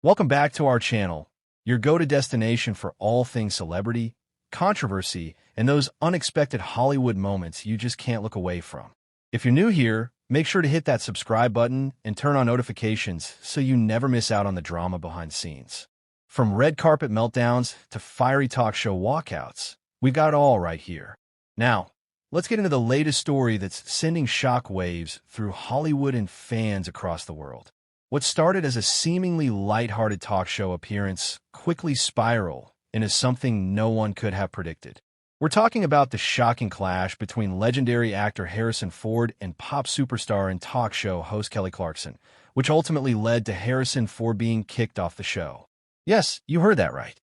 Welcome back to our channel, your go-to destination for all things celebrity, controversy, and those unexpected Hollywood moments you just can't look away from. If you're new here, make sure to hit that subscribe button and turn on notifications so you never miss out on the drama behind the scenes. From red carpet meltdowns to fiery talk show walkouts, we've got it all right here. Now, let's get into the latest story that's sending shockwaves through Hollywood and fans across the world. What started as a seemingly lighthearted talk show appearance quickly spiraled into something no one could have predicted. We're talking about the shocking clash between legendary actor Harrison Ford and pop superstar and talk show host Kelly Clarkson, which ultimately led to Harrison Ford being kicked off the show. Yes, you heard that right.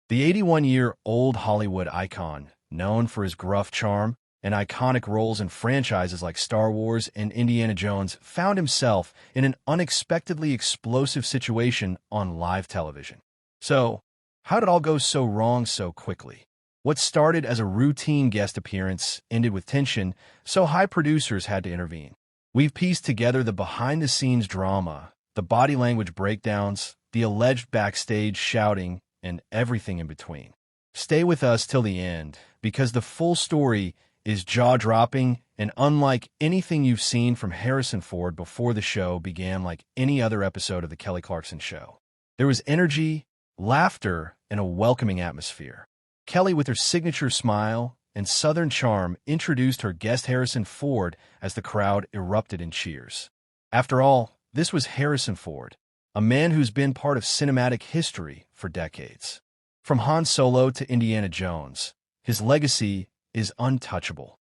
The 81-year-old Hollywood icon, known for his gruff charm and iconic roles in franchises like Star Wars and Indiana Jones, found himself in an unexpectedly explosive situation on live television. So, how did it all go so wrong so quickly? What started as a routine guest appearance ended with tension, so high producers had to intervene. We've pieced together the behind-the-scenes drama, the body language breakdowns, the alleged backstage shouting, and everything in between. Stay with us till the end, because the full story is jaw-dropping and unlike anything you've seen from Harrison Ford before the show began, like any other episode of The Kelly Clarkson Show. There was energy, laughter, and a welcoming atmosphere. Kelly, with her signature smile and southern charm, introduced her guest Harrison Ford as the crowd erupted in cheers. After all, this was Harrison Ford, a man who's been part of cinematic history for decades. From Han Solo to Indiana Jones, his legacy is untouchable.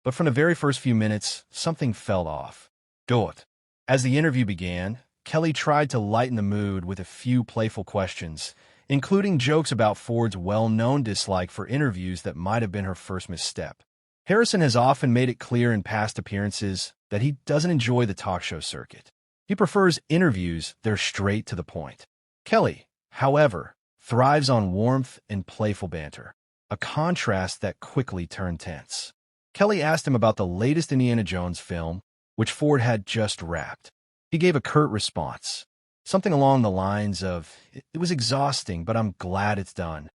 But from the very first few minutes, something fell off. Good. As the interview began, Kelly tried to lighten the mood with a few playful questions, including jokes about Ford's well-known dislike for interviews that might have been her first misstep. Harrison has often made it clear in past appearances that he doesn't enjoy the talk show circuit. He prefers interviews that are straight to the point. Kelly, however, thrives on warmth and playful banter, a contrast that quickly turned tense. Kelly asked him about the latest Indiana Jones film, which Ford had just wrapped. He gave a curt response, something along the lines of, "It was exhausting, but I'm glad it's done."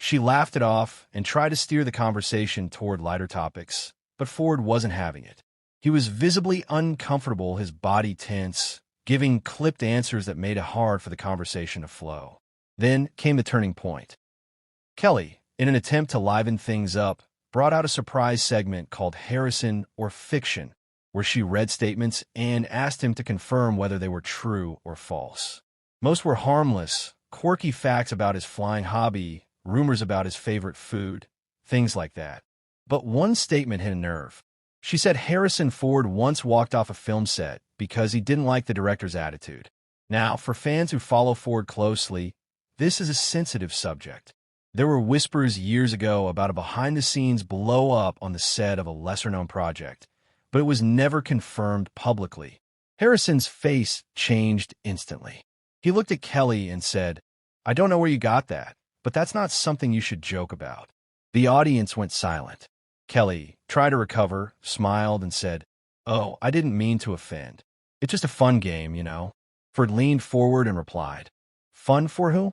She laughed it off and tried to steer the conversation toward lighter topics, but Ford wasn't having it. He was visibly uncomfortable, his body tense, giving clipped answers that made it hard for the conversation to flow. Then came the turning point. Kelly, in an attempt to liven things up, brought out a surprise segment called Harrison or Fiction, where she read statements and asked him to confirm whether they were true or false. Most were harmless, quirky facts about his flying hobby, rumors about his favorite food, things like that. But one statement hit a nerve. She said Harrison Ford once walked off a film set because he didn't like the director's attitude. Now, for fans who follow Ford closely, this is a sensitive subject. There were whispers years ago about a behind-the-scenes blow-up on the set of a lesser-known project, but it was never confirmed publicly. Harrison's face changed instantly. He looked at Kelly and said, "I don't know where you got that, but that's not something you should joke about." The audience went silent. Kelly tried to recover, smiled, and said, "Oh, I didn't mean to offend. It's just a fun game, you know." Ford leaned forward and replied, "Fun for who?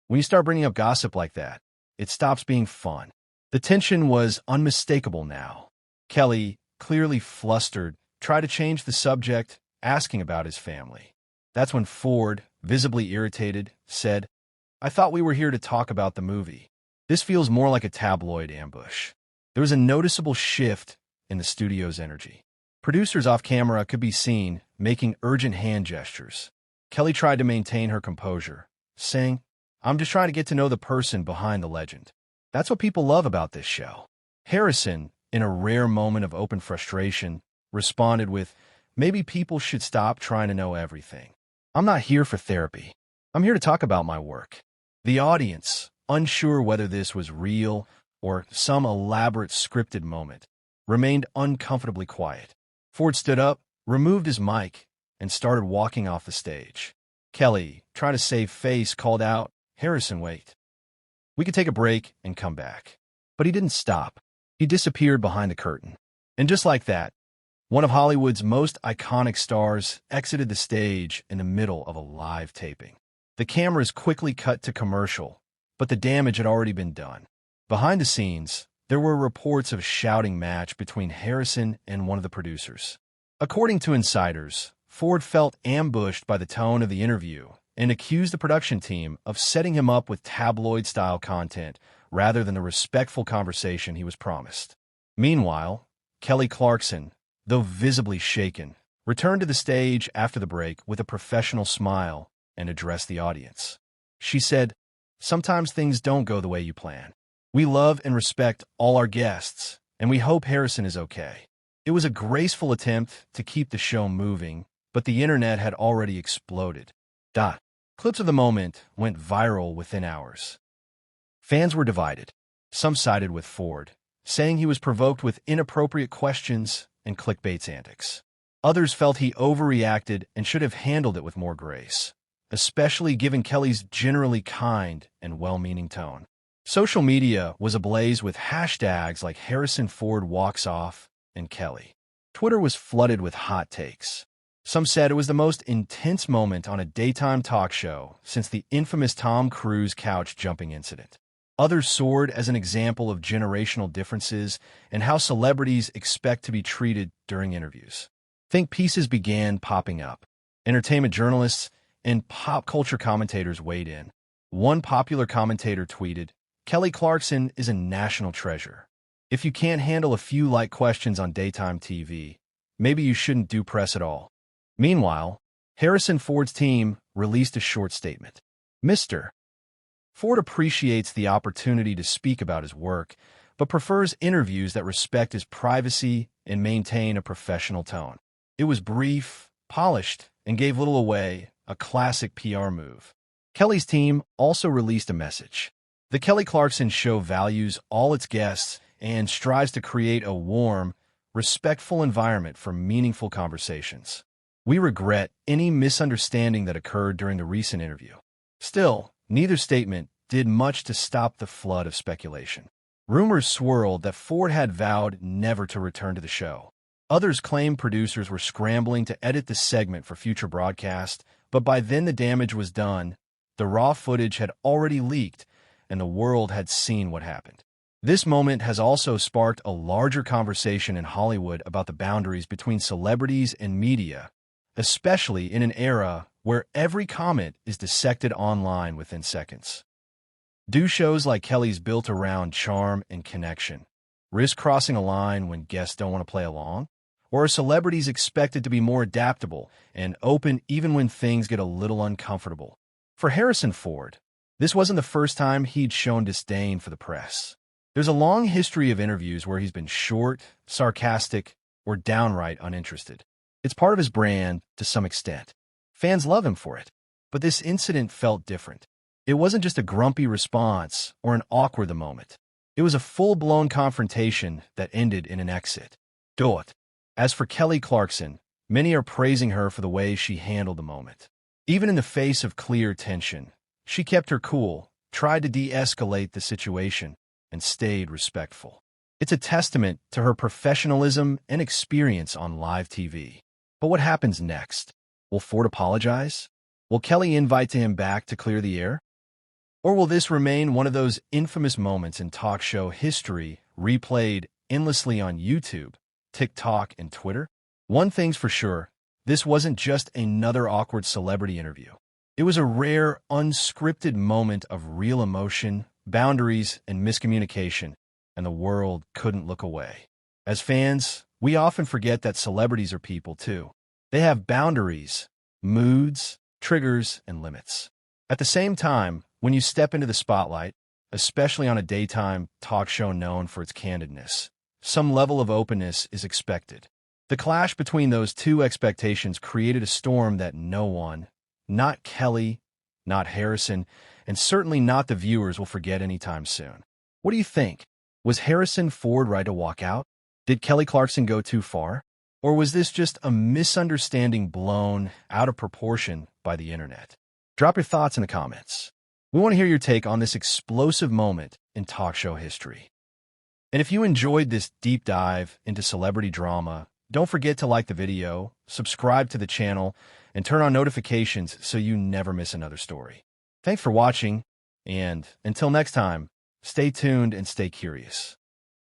When you start bringing up gossip like that, it stops being fun." The tension was unmistakable now. Kelly, clearly flustered, tried to change the subject, asking about his family. That's when Ford, visibly irritated, said, "I thought we were here to talk about the movie. This feels more like a tabloid ambush." There was a noticeable shift in the studio's energy. Producers off camera could be seen making urgent hand gestures. Kelly tried to maintain her composure, saying, "I'm just trying to get to know the person behind the legend. That's what people love about this show." Harrison, in a rare moment of open frustration, responded with, "Maybe people should stop trying to know everything. I'm not here for therapy. I'm here to talk about my work." The audience, unsure whether this was real or some elaborate scripted moment, remained uncomfortably quiet. Ford stood up, removed his mic, and started walking off the stage. Kelly, trying to save face, called out, "Harrison, wait. We could take a break and come back." But he didn't stop. He disappeared behind the curtain. And just like that, One of Hollywood's most iconic stars exited the stage in the middle of a live taping. The cameras quickly cut to commercial, but the damage had already been done. Behind the scenes, there were reports of a shouting match between Harrison and one of the producers. According to insiders, Ford felt ambushed by the tone of the interview and accused the production team of setting him up with tabloid-style content rather than the respectful conversation he was promised. Meanwhile, Kelly Clarkson, though visibly shaken, returned to the stage after the break with a professional smile and addressed the audience. She said, "Sometimes things don't go the way you plan. We love and respect all our guests, and we hope Harrison is okay." It was a graceful attempt to keep the show moving, but the internet had already exploded. Clips of the moment went viral within hours. Fans were divided. Some sided with Ford, saying he was provoked with inappropriate questions and clickbait's antics. Others felt he overreacted and should have handled it with more grace, especially given Kelly's generally kind and well-meaning tone. Social media was ablaze with hashtags like Harrison Ford walks off and Kelly. Twitter was flooded with hot takes. Some said it was the most intense moment on a daytime talk show since the infamous Tom Cruise couch jumping incident. Others soared as an example of generational differences and how celebrities expect to be treated during interviews. Think pieces began popping up. Entertainment journalists and pop culture commentators weighed in. One popular commentator tweeted, "Kelly Clarkson is a national treasure. If you can't handle a few light questions on daytime TV, maybe you shouldn't do press at all." Meanwhile, Harrison Ford's team released a short statement. Mr. Ford appreciates the opportunity to speak about his work, but prefers interviews that respect his privacy and maintain a professional tone. It was brief, polished, and gave little away, a classic PR move. Kelly's team also released a message. The Kelly Clarkson Show values all its guests and strives to create a warm, respectful environment for meaningful conversations. We regret any misunderstanding that occurred during the recent interview. Still, neither statement did much to stop the flood of speculation. Rumors swirled that Ford had vowed never to return to the show. Others claimed producers were scrambling to edit the segment for future broadcast, but by then the damage was done. The raw footage had already leaked, and the world had seen what happened. This moment has also sparked a larger conversation in Hollywood about the boundaries between celebrities and media, especially in an era where every comment is dissected online within seconds. Do shows like Kelly's built around charm and connection risk crossing a line when guests don't want to play along? Or are celebrities expected to be more adaptable and open even when things get a little uncomfortable? For Harrison Ford, this wasn't the first time he'd shown disdain for the press. There's a long history of interviews where he's been short, sarcastic, or downright uninterested. It's part of his brand to some extent. Fans love him for it. But this incident felt different. It wasn't just a grumpy response or an awkward moment. It was a full-blown confrontation that ended in an exit. As for Kelly Clarkson, many are praising her for the way she handled the moment. Even in the face of clear tension, she kept her cool, tried to de-escalate the situation, and stayed respectful. It's a testament to her professionalism and experience on live TV. But what happens next? Will Ford apologize? Will Kelly invite him back to clear the air? Or will this remain one of those infamous moments in talk show history replayed endlessly on YouTube, TikTok, and Twitter? One thing's for sure, this wasn't just another awkward celebrity interview. It was a rare, unscripted moment of real emotion, boundaries, and miscommunication, and the world couldn't look away. As fans, we often forget that celebrities are people too. They have boundaries, moods, triggers, and limits. At the same time, when you step into the spotlight, especially on a daytime talk show known for its candidness, some level of openness is expected. The clash between those two expectations created a storm that no one, not Kelly, not Harrison, and certainly not the viewers, will forget anytime soon. What do you think? Was Harrison Ford right to walk out? Did Kelly Clarkson go too far? Or was this just a misunderstanding blown out of proportion by the internet? Drop your thoughts in the comments. We want to hear your take on this explosive moment in talk show history. And if you enjoyed this deep dive into celebrity drama, Don't forget to like the video, subscribe to the channel, and turn on notifications so you never miss another story. Thanks for watching, and until next time, stay tuned and stay curious.